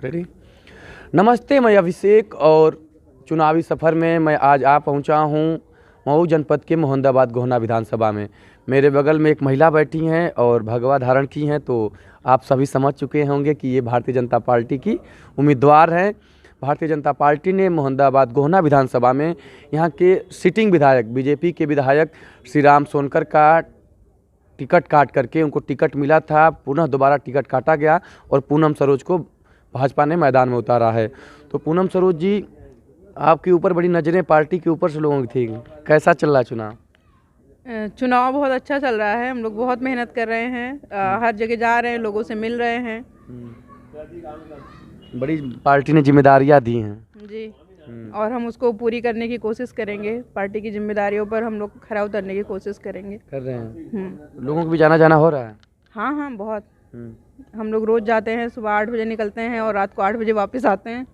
Ready. नमस्ते, मैं अभिषेक और चुनावी सफ़र में मैं आज आ पहुंचा हूं मऊ जनपद के मोहम्मदाबाद गोहना विधानसभा में। मेरे बगल में एक महिला बैठी हैं और भगवा धारण की हैं, तो आप सभी समझ चुके होंगे कि ये भारतीय जनता पार्टी की उम्मीदवार हैं। भारतीय जनता पार्टी ने मोहम्मदाबाद गोहना विधानसभा में यहाँ के सिटिंग विधायक बीजेपी के विधायक श्री राम सोनकर का टिकट काट करके उनको टिकट मिला था, पुनः दोबारा टिकट काटा गया और पूनम सरोज को भाजपा ने मैदान में उतारा है। तो पूनम सरोज जी, आपके ऊपर बड़ी नज़रें पार्टी के ऊपर से लोगों की थी, कैसा चल रहा है चुनाव? चुनाव बहुत अच्छा चल रहा है। हम लोग बहुत मेहनत कर रहे हैं, हर जगह जा रहे हैं, लोगों से मिल रहे हैं। बड़ी पार्टी ने जिम्मेदारियां दी हैं जी, और हम उसको पूरी करने की कोशिश करेंगे। पार्टी की जिम्मेदारियों पर हम लोग खरा उतरने की कोशिश करेंगे। कर रहे हैं। लोगों को भी जाना जाना हो रहा है? हाँ, बहुत। हम लोग रोज़ जाते हैं, सुबह 8 बजे निकलते हैं और रात को 8 बजे वापस आते हैं।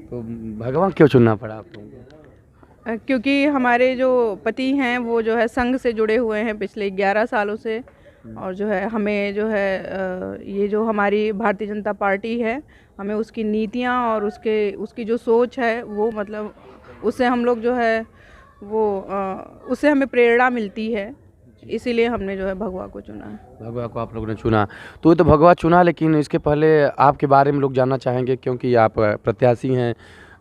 तो भगवान क्यों चुनना पड़ा आप लोगों को? क्योंकि हमारे जो पति हैं वो जो है संघ से जुड़े हुए हैं पिछले 11 सालों से, और जो है हमें जो है ये जो हमारी भारतीय जनता पार्टी है, हमें उसकी नीतियाँ और उसकी जो सोच है वो मतलब उससे हम लोग जो है वो उससे हमें प्रेरणा मिलती है, इसीलिए हमने जो है भगवा को चुना है। भगवा को आप लोगों ने चुना, तो ये तो भगवा चुना, लेकिन इसके पहले आपके बारे में लोग जानना चाहेंगे, क्योंकि आप प्रत्याशी हैं,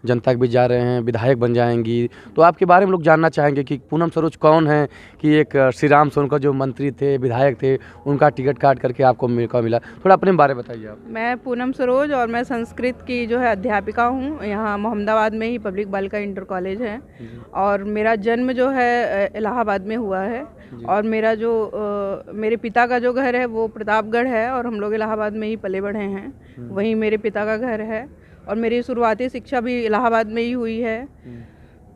जनता के बीच जा रहे हैं, विधायक बन जाएंगी, तो आपके बारे में लोग जानना चाहेंगे कि पूनम सरोज कौन है, कि एक श्री राम सोनकर जो मंत्री थे, विधायक थे, उनका टिकट काट करके आपको मौका मिला। थोड़ा अपने बारे में बताइए आप। मैं पूनम सरोज और मैं संस्कृत की जो है अध्यापिका हूँ। यहाँ मोहम्मदाबाद में ही पब्लिक बालिका इंटर कॉलेज है, और मेरा जन्म जो है इलाहाबाद में हुआ है, और मेरा जो मेरे पिता का जो घर है वो प्रतापगढ़ है, और हम लोग इलाहाबाद में ही पले बढ़े हैं, वहीं मेरे पिता का घर है, और मेरी शुरुआती शिक्षा भी इलाहाबाद में ही हुई है।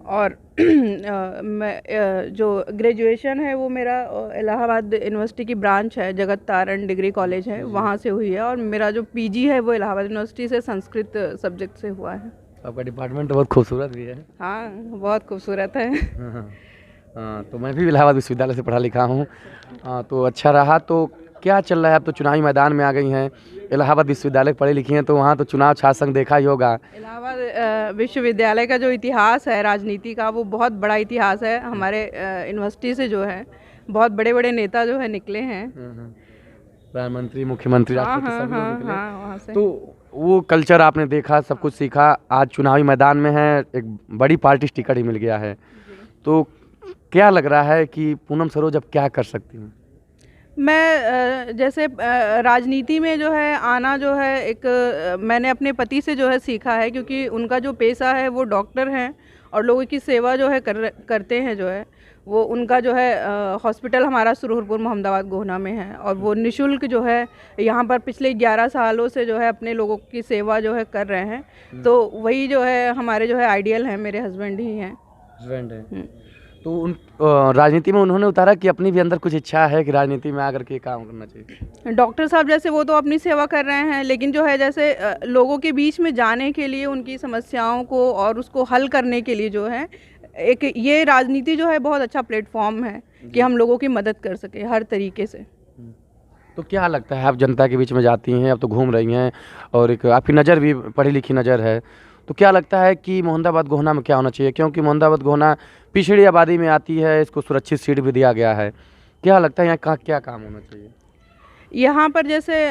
और मैं जो ग्रेजुएशन है वो मेरा इलाहाबाद यूनिवर्सिटी की ब्रांच है, जगत तारण डिग्री कॉलेज है, वहाँ से हुई है, और मेरा जो पीजी है वो इलाहाबाद यूनिवर्सिटी से संस्कृत सब्जेक्ट से हुआ है। आपका डिपार्टमेंट बहुत खूबसूरत भी है। हाँ, बहुत खूबसूरत है। हाँ, तो मैं भी इलाहाबाद विश्वविद्यालय से पढ़ा लिखा हूँ। तो अच्छा रहा। तो क्या चल रहा है? अब तो चुनावी मैदान में आ गई हैं, इलाहाबाद विश्वविद्यालय पढ़ी लिखी हैं, तो वहाँ तो चुनाव शासन देखा ही होगा। इलाहाबाद विश्वविद्यालय का जो इतिहास है राजनीति का, वो बहुत बड़ा इतिहास है। हमारे यूनिवर्सिटी से जो है बहुत बड़े बड़े नेता जो है निकले हैं, प्रधानमंत्री, मुख्यमंत्री, राष्ट्रपति सभी लोग निकले। वहाँ से। तो वो कल्चर आपने देखा, सब कुछ सीखा, आज चुनावी मैदान में है, एक बड़ी पार्टी टिकट ही मिल गया है, तो क्या लग रहा है कि पूनम सरोज अब क्या कर सकती हैं? मैं जैसे राजनीति में जो है आना जो है एक मैंने अपने पति से जो है सीखा है, क्योंकि उनका जो पेशा है वो डॉक्टर हैं और लोगों की सेवा जो है करते हैं, जो है वो उनका जो है हॉस्पिटल हमारा सुरहुरपुर मोहम्मदाबाद गोहना में है, और वो निशुल्क जो है यहाँ पर पिछले 11 सालों से जो है अपने लोगों की सेवा जो है कर रहे हैं। तो वही जो है हमारे जो है आइडियल हैं, मेरे हस्बैंड ही हैं। हस्बैंड है। तो उन राजनीति में उन्होंने उतारा कि अपनी भी अंदर कुछ इच्छा है कि राजनीति में आकर के काम करना चाहिए? डॉक्टर साहब जैसे वो तो अपनी सेवा कर रहे हैं, लेकिन जो है जैसे लोगों के बीच में जाने के लिए, उनकी समस्याओं को और उसको हल करने के लिए जो है एक ये राजनीति जो है बहुत अच्छा प्लेटफॉर्म है कि हम लोगों की मदद कर सके हर तरीके से। तो क्या लगता है, आप जनता के बीच में जाती हैं, अब तो घूम रही हैं, और एक आपकी नज़र भी पढ़ी लिखी नज़र है, तो क्या लगता है कि मोहम्मदाबाद गोहना में क्या होना चाहिए? क्योंकि मोहम्मदाबाद गोहना पिछड़ी आबादी में आती है, इसको सुरक्षित सीट भी दिया गया है, क्या लगता है यहाँ का क्या काम होना चाहिए? यहाँ पर जैसे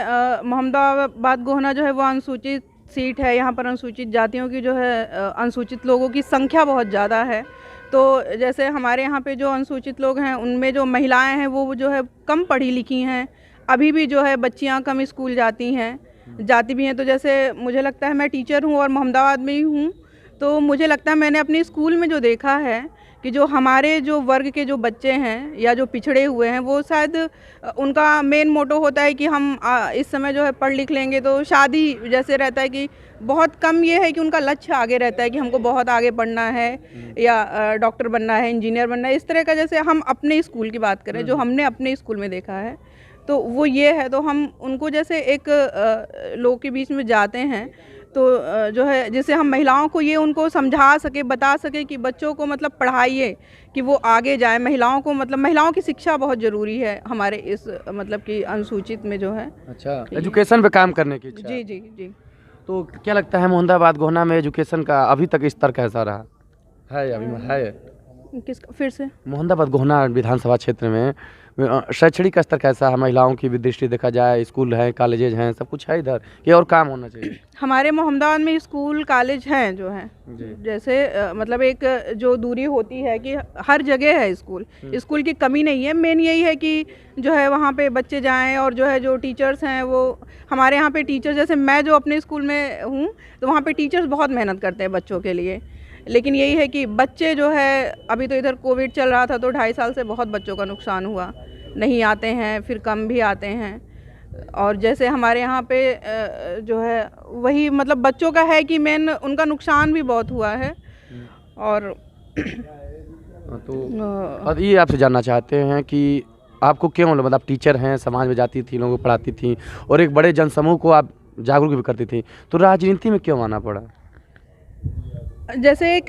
मोहम्मदाबाद गोहना जो है वो अनुसूचित सीट है। यहाँ पर अनुसूचित जातियों की जो है अनुसूचित लोगों की संख्या बहुत ज़्यादा है। तो जैसे हमारे यहाँ पे जो अनुसूचित लोग हैं उनमें जो महिलाएं हैं वो जो है कम पढ़ी लिखी हैं, अभी भी जो है बच्चियाँ कम स्कूल जाती भी हैं। तो जैसे मुझे लगता है, मैं टीचर हूँ और मोहम्मदाबाद में ही हूँ, तो मुझे लगता है मैंने अपने स्कूल में जो देखा है कि जो हमारे जो वर्ग के जो बच्चे हैं या जो पिछड़े हुए हैं, वो शायद उनका मेन मोटो होता है कि हम इस समय जो है पढ़ लिख लेंगे तो शादी जैसे रहता है, कि बहुत कम ये है कि उनका लक्ष्य आगे रहता है कि हमको बहुत आगे पढ़ना है या डॉक्टर बनना है, इंजीनियर बनना है, इस तरह का। जैसे हम अपने स्कूल की बात करें, जो हमने अपने स्कूल में देखा है, तो वो ये है। तो हम उनको जैसे एक लोगों के बीच में जाते हैं, तो जो है जिससे हम महिलाओं को ये उनको समझा सके, बता सके कि बच्चों को मतलब पढ़ाइए कि वो आगे जाए। महिलाओं को मतलब महिलाओं की शिक्षा बहुत ज़रूरी है हमारे इस मतलब कि अनुसूचित में जो है। अच्छा, एजुकेशन पे काम करने की इच्छा? जी जी जी। तो क्या लगता है मुहंदाबाद गोहना में एजुकेशन का अभी तक स्तर कैसा रहा है? अभी है किसका फिर से? मुहंदाबाद गोहना विधानसभा क्षेत्र में शैक्षणिक स्तर कैसा है? महिलाओं की भी दृष्टि देखा जाए, स्कूल हैं, कॉलेजेज हैं, सब कुछ है इधर, ये और काम होना चाहिए? हमारे मोहम्मदाबाद में स्कूल कॉलेज हैं जो हैं, जी। जैसे मतलब एक जो दूरी होती है कि हर जगह है स्कूल, स्कूल की कमी नहीं है। मेन यही है कि जो है वहाँ पे बच्चे जाएं और जो है जो टीचर्स हैं वो हमारे यहाँ पे टीचर्स, जैसे मैं जो अपने स्कूल में हूँ तो वहाँ पे टीचर्स बहुत मेहनत करते हैं बच्चों के लिए। लेकिन यही है कि बच्चे जो है, अभी तो इधर कोविड चल रहा था तो 2.5 साल से बहुत बच्चों का नुकसान हुआ, नहीं आते हैं, फिर कम भी आते हैं। और जैसे हमारे यहाँ पे जो है वही मतलब बच्चों का है कि मेन उनका नुकसान भी बहुत हुआ है। और तो और ये आपसे जानना चाहते हैं कि आपको क्यों, मतलब आप टीचर हैं, समाज में जाती थी, लोगों को पढ़ाती थी और एक बड़े जनसमूह को आप जागरूक भी करती थी, तो राजनीति में क्यों आना पड़ा? जैसे एक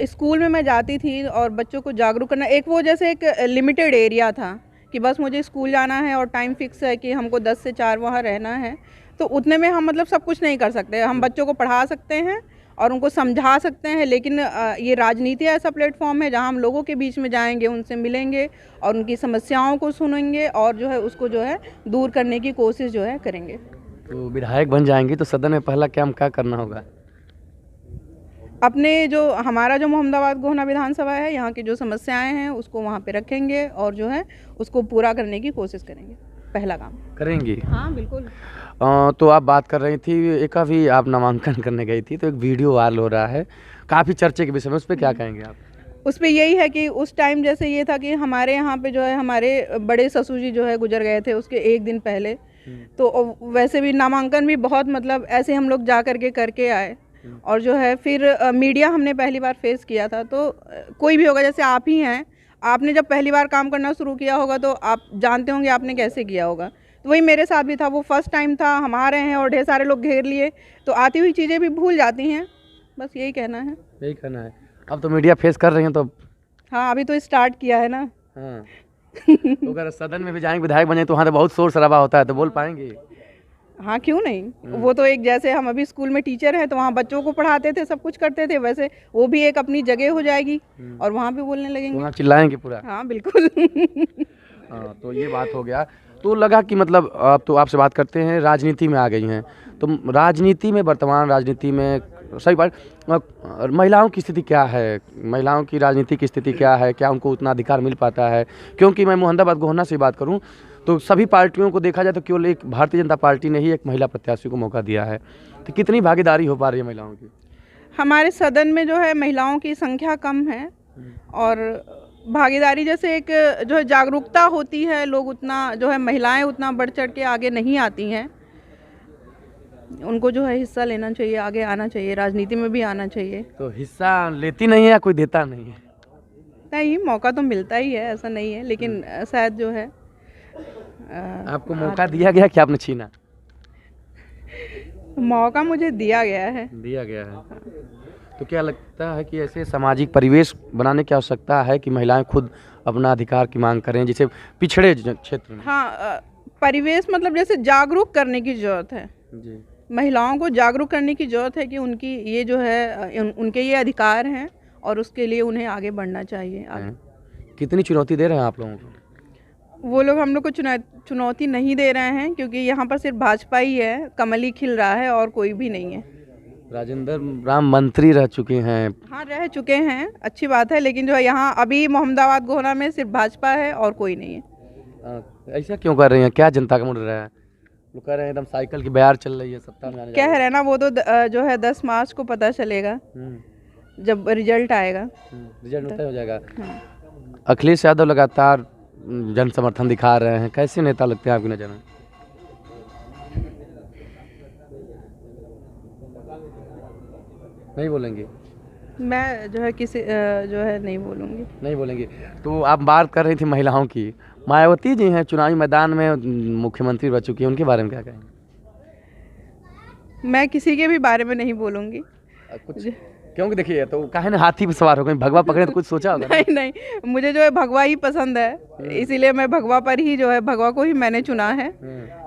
स्कूल में मैं जाती थी और बच्चों को जागरूक करना, एक वो जैसे एक लिमिटेड एरिया था कि बस मुझे स्कूल जाना है और टाइम फिक्स है कि हमको 10 से 4 वहाँ रहना है, तो उतने में हम मतलब सब कुछ नहीं कर सकते। हम बच्चों को पढ़ा सकते हैं और उनको समझा सकते हैं, लेकिन ये राजनीति ऐसा प्लेटफॉर्म है जहाँ हम लोगों के बीच में जाएंगे, उनसे मिलेंगे और उनकी समस्याओं को सुनेंगे और जो है उसको जो है दूर करने की कोशिश जो है करेंगे। तो विधायक बन जाएंगी तो सदन में पहला काम क्या करना होगा? अपने जो हमारा जो मोहम्मदाबाद गोहना विधानसभा है, यहाँ की जो समस्याएं हैं उसको वहाँ पे रखेंगे और जो है उसको पूरा करने की कोशिश करेंगे, पहला काम करेंगी? हाँ बिल्कुल। तो आप बात कर रही थी, एक अभी आप नामांकन करने गई थी तो एक वीडियो वायरल हो रहा है काफ़ी चर्चे के विषय में, उस पर क्या कहेंगे आप? उस पर यही है कि उस टाइम जैसे ये था कि हमारे यहाँ पे जो है हमारे बड़े ससुर जी जो है गुजर गए थे उसके 1 दिन पहले, तो वैसे भी नामांकन भी बहुत मतलब ऐसे हम लोग जा करके आए और जो है फिर मीडिया हमने पहली बार फेस किया था। तो कोई भी होगा, जैसे आप ही हैं, आपने जब पहली बार काम करना शुरू किया होगा तो आप जानते होंगे आपने कैसे किया होगा, तो वही मेरे साथ भी था। वो फर्स्ट टाइम था, हम आ रहे हैं और ढेर सारे लोग घेर लिए, तो आती हुई चीज़ें भी भूल जाती हैं, बस यही कहना है। यही कहना है। अब तो मीडिया फेस कर रही हैं तो हाँ अभी तो स्टार्ट किया है ना। हाँ तो अगर सदन में भी जाएंगे, विधायक बने तो वहाँ तो बहुत शोर शराबा होता है, तो बोल पाएंगे? हाँ क्यों नहीं, वो तो एक जैसे हम अभी स्कूल में टीचर हैं तो वहाँ बच्चों को पढ़ाते थे, सब कुछ करते थे, वैसे वो भी एक अपनी जगह हो जाएगी और वहाँ भी बोलने लगेंगे, वहाँ चिल्लाएंगे पूरा? हाँ बिल्कुल। हाँ, तो ये बात हो गया। तो लगा कि मतलब अब तो आपसे बात करते हैं, राजनीति में आ गई हैं, तो राजनीति में, वर्तमान राजनीति में सही बात, महिलाओं की स्थिति क्या है? महिलाओं की राजनीति की स्थिति क्या है? क्या उनको उतना अधिकार मिल पाता है? क्योंकि मैं मुहंदाबाद गोहना से बात करूं तो सभी पार्टियों को देखा जाए तो केवल एक भारतीय जनता पार्टी ने ही एक महिला प्रत्याशी को मौका दिया है, तो कितनी भागीदारी हो पा रही है महिलाओं की? हमारे सदन में जो है महिलाओं की संख्या कम है और भागीदारी जैसे एक जो है जागरूकता होती है, लोग उतना जो है महिलाएं उतना बढ़ चढ़ के आगे नहीं आती हैं, उनको जो है हिस्सा लेना चाहिए, आगे आना चाहिए, राजनीति में भी आना चाहिए। तो हिस्सा लेती नहीं है या कोई देता नहीं है? नहीं, मौका तो मिलता ही है, ऐसा नहीं है, लेकिन शायद जो है आपको मौका दिया गया कि आपने छीना? मौका मुझे दिया गया है। दिया गया है। तो क्या लगता है कि ऐसे सामाजिक परिवेश बनाने की आवश्यकता है कि महिलाएं खुद अपना अधिकार की मांग करें, जैसे पिछड़े क्षेत्र में? हाँ परिवेश मतलब जैसे जागरूक करने की ज़रूरत है जी। महिलाओं को जागरूक करने की ज़रूरत है कि उनकी ये जो है उनके ये अधिकार हैं और उसके लिए उन्हें आगे बढ़ना चाहिए। कितनी चुनौती दे रहे हैं आप लोगों को? वो लोग हम लोग को चुनौती नहीं दे रहे हैं, क्योंकि यहाँ पर सिर्फ भाजपा ही है, कमल ही खिल रहा है और कोई भी नहीं है। राजेंद्र राम मंत्री रह चुके हैं। हाँ रह चुके हैं, अच्छी बात है, लेकिन जो है यहाँ अभी मोहम्मदाबाद गोहना में सिर्फ भाजपा है और कोई नहीं है। ऐसा क्यों कर रही हैं? क्या जनता का मुड़ रहा है? लोग कह रहे हैं एकदम साइकिल की बयार चल रही है सत्ता में आने क्या है ना, वो तो जो है 10 मार्च को पता चलेगा जब रिजल्ट आएगा। रिजल्ट तय हो जाएगा। हाँ। अखिलेश यादव लगातार जन समर्थन दिखा रहे हैं, कैसे नेता लगते हैं आपकी नज़र में? नहीं बोलेंगे? मैं जो है किसी जो है नहीं बोलूँगी। नहीं बोलेंगे। तो आप बात कर रही थी महिलाओं की, मायावती जी हैं चुनावी मैदान में मुख्यमंत्री रह चुकी हैं, उनके बारे में क्या कहेंगे? मैं किसी के भी बारे में नहीं बोलूँगी। कुछ क्योंकि देखिए, तो काहे ना हाथी पे सवार हो गए, भगवा पकड़े तो कुछ सोचा होगा? नहीं नहीं, मुझे जो है भगवा ही पसंद है, इसीलिए मैं भगवा पर ही जो है भगवा को ही मैंने चुना है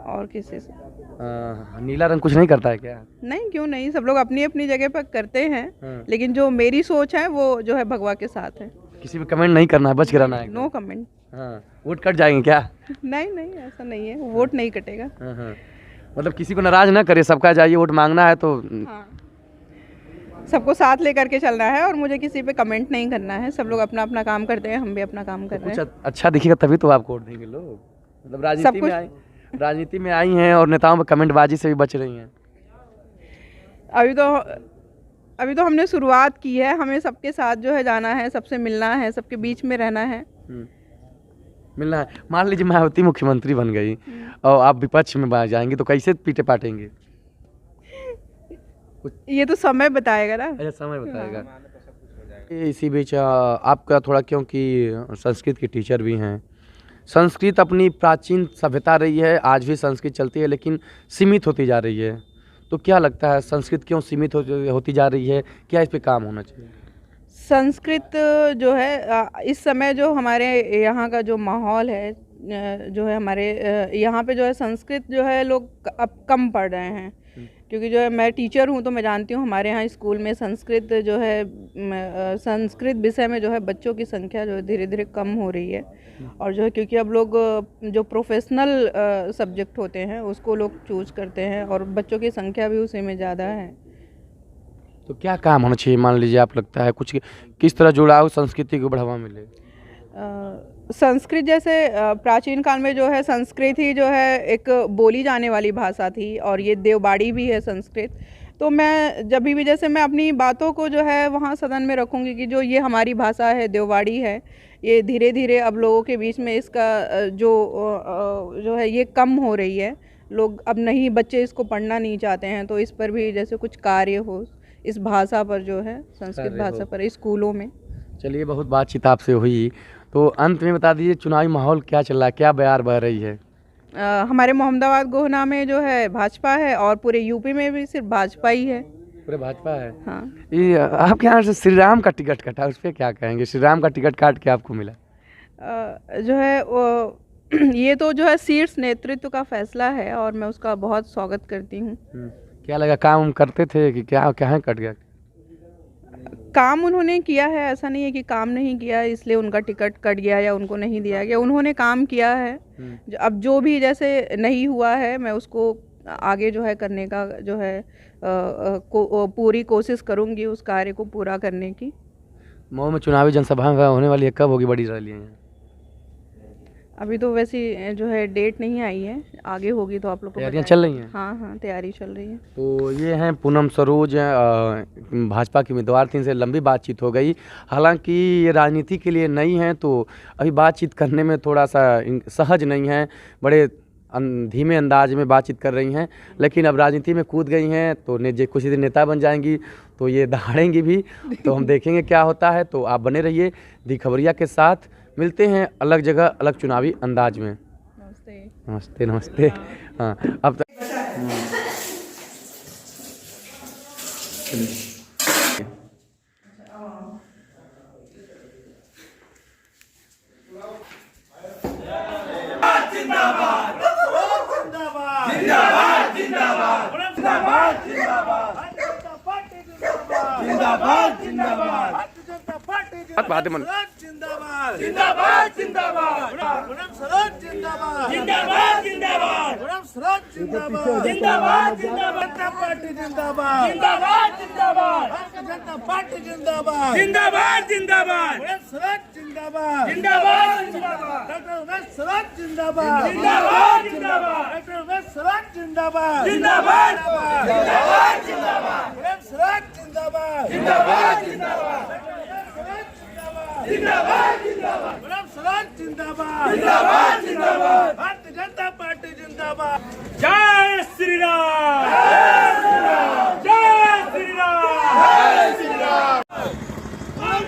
और किसी से नीला रंग कुछ नहीं करता है क्या? नहीं, क्यों नहीं, सब लोग अपनी अपनी जगह पर करते हैं। हाँ। लेकिन जो मेरी सोच है वो जो है भगवा के साथ है। किसी पे कमेंट नहीं करना है, बच के रहना है। No comment. हाँ, वोट कट जाएंगे क्या? नहीं नहीं, ऐसा नहीं है, वोट नहीं कटेगा। हाँ हाँ, मतलब किसी को नाराज ना करे, सबका जाइए वोट मांगना है तो। हाँ, सबको साथ लेकर के चलना है और मुझे किसी पे कमेंट नहीं करना है। सब लोग अपना अपना काम करते हैं, हम भी अपना काम कर रहे कुछ हैं। अच्छा दिखेगा तभी तो आपको वोट देंगे लोग। मतलब राजनीति में आई हैं और नेताओं पर कमेंटबाजी से भी बच रही हैं। अभी तो हमने शुरुआत की है। हमें सबके साथ जो है जाना है, सबसे मिलना है, सबके बीच में रहना है। मिलना है। मान लीजिए मायावती मुख्यमंत्री बन गई और आप विपक्ष में जाएंगे तो कैसे पीटे पाटेंगे? ये तो समय बताएगा ना। अच्छा, समय बताएगा। इसी बीच आपका थोड़ा, क्योंकि संस्कृत की टीचर भी हैं, संस्कृत अपनी प्राचीन सभ्यता रही है, आज भी संस्कृत चलती है लेकिन सीमित होती जा रही है। तो क्या लगता है संस्कृत क्यों सीमित होती जा रही है? क्या इस पे काम होना चाहिए? संस्कृत जो है इस समय जो हमारे यहाँ का जो माहौल है, जो है हमारे यहाँ पे जो है संस्कृत जो है लोग अब कम पढ़ रहे हैं। क्योंकि जो है मैं टीचर हूँ तो मैं जानती हूँ हमारे यहाँ स्कूल में संस्कृत जो है संस्कृत विषय में जो है बच्चों की संख्या जो है धीरे धीरे कम हो रही है। और जो है क्योंकि अब लोग जो प्रोफेशनल सब्जेक्ट होते हैं उसको लोग चूज करते हैं और बच्चों की संख्या भी उसी में ज़्यादा है। तो क्या काम होना चाहिए? मान लीजिए आप लगता है कुछ किस तरह जुड़ाव संस्कृति को बढ़ावा मिले? संस्कृत जैसे प्राचीन काल में जो है संस्कृत ही जो है एक बोली जाने वाली भाषा थी और ये देवबाड़ी भी है संस्कृत। तो मैं जब भी जैसे मैं अपनी बातों को जो है वहाँ सदन में रखूँगी कि जो ये हमारी भाषा है, देवबाड़ी है, ये धीरे धीरे अब लोगों के बीच में इसका जो है ये कम हो रही है। लोग अब नहीं, बच्चे इसको पढ़ना नहीं चाहते हैं। तो इस पर भी जैसे कुछ कार्य हो, इस भाषा पर जो है संस्कृत भाषा पर स्कूलों में। चलिए, बहुत बातचीत आपसे हुई, तो अंत में बता दीजिए चुनावी माहौल क्या चल रहा है, क्या बयार बह रही है? हमारे मोहम्मदाबाद गोहना में जो है भाजपा है और पूरे यूपी में भी सिर्फ भाजपा ही है। पूरे भाजपा है। हाँ। ये आपके यहाँ से श्री राम का टिकट कटा, उस पर क्या कहेंगे? श्री राम का टिकट काट के आपको मिला? जो है वो ये तो जो है शीर्ष नेतृत्व का फैसला है और मैं उसका बहुत स्वागत करती हूँ। क्या लगा, काम करते थे कि क्या क्या है कट गया? काम उन्होंने किया है, ऐसा नहीं है कि काम नहीं किया इसलिए उनका टिकट कट गया या उनको नहीं दिया गया। उन्होंने काम किया है। अब जो भी जैसे नहीं हुआ है मैं उसको आगे जो है करने का जो है पूरी कोशिश करूँगी उस कार्य को पूरा करने की। मऊ में चुनावी जनसभा होने वाली है, कब होगी बड़ी रैली है? अभी तो वैसी जो है डेट नहीं आई है, आगे होगी तो आप लोग को तैयारियां चल रही हैं? हाँ हाँ, तैयारी चल रही है। तो ये हैं पूनम सरोज, भाजपा की उम्मीदवार थी, इनसे लंबी बातचीत हो गई। हालांकि ये राजनीति के लिए नई हैं तो अभी बातचीत करने में थोड़ा सा सहज नहीं है, बड़े धीमे अंदाज में बातचीत कर रही हैं। लेकिन अब राजनीति में कूद गई हैं तो कुछ दिन नेता बन जाएंगी तो ये दहाड़ेंगी भी। तो हम देखेंगे क्या होता है। तो आप बने रहिए दी खबरिया के साथ। मिलते हैं अलग जगह अलग चुनावी अंदाज में। नमस्ते नमस्ते नमस्ते। हाँ, अब तक बात मन जिंदाबाद जिंदाबाद जिंदाबाद सरोज जिंदाबाद जिंदाबाद जिंदाबाद सरोज जिंदाबाद जिंदाबाद जिंदाबाद जनता पार्टी जिंदाबाद जिंदाबाद जिंदाबाद जनता पार्टी जिंदाबाद जिंदाबाद जिंदाबाद सरोज जिंदाबाद जिंदाबाद जिंदाबाद डॉक्टर सरोज जिंदाबाद जिंदाबाद जिंदाबाद डॉक्टर सरोज जिंदाबाद जिंदाबाद जिंदाबाद जिंदाबाद सरोज जिंदाबाद जिंदाबाद जिंदाबाद जिंदाबाद जिंदाबाद सरोज जिंदाबाद जिंदाबाद जिंदाबाद भारतीय जनता पार्टी जिंदाबाद। जय श्री राम, जय श्री राम, जय श्री राम।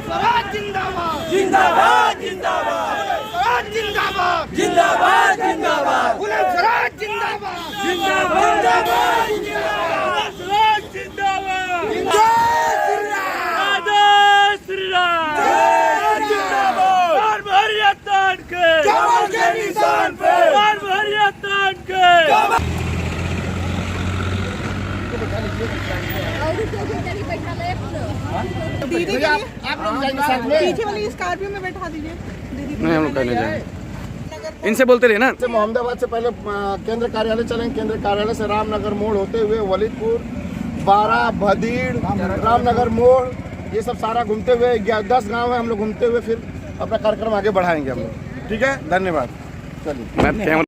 सरोज जिंदाबाद जिंदाबाद जिंदाबाद सरोज जिंदाबाद जिंदाबाद जिंदाबाद सरोज जिंदाबाद जिंदाबाद जिंदाबाद सरोज जिंदाबाद जय श्री राम, जय श्री राम। के निशान पे दीदी भैया आप लोग जाएंगे साथ में। पीछे वाली स्कॉर्पियो में बैठा दीजिए दीदी। नहीं, हम लोग कहने जाएंगे। इनसे बोलते रहे ना। से मोहम्मदाबाद से पहले केंद्र कार्यालय चलेंगे, केंद्र कार्यालय से रामनगर मोड़ होते हुए वलीदपुर, बारा, भदीड़, रामनगर मोड़, ये सब सारा घूमते हुए 10 गांव है, हम लोग घूमते हुए फिर अपना कार्यक्रम आगे बढ़ाएंगे हम लोग। ठीक है, धन्यवाद। चलिए।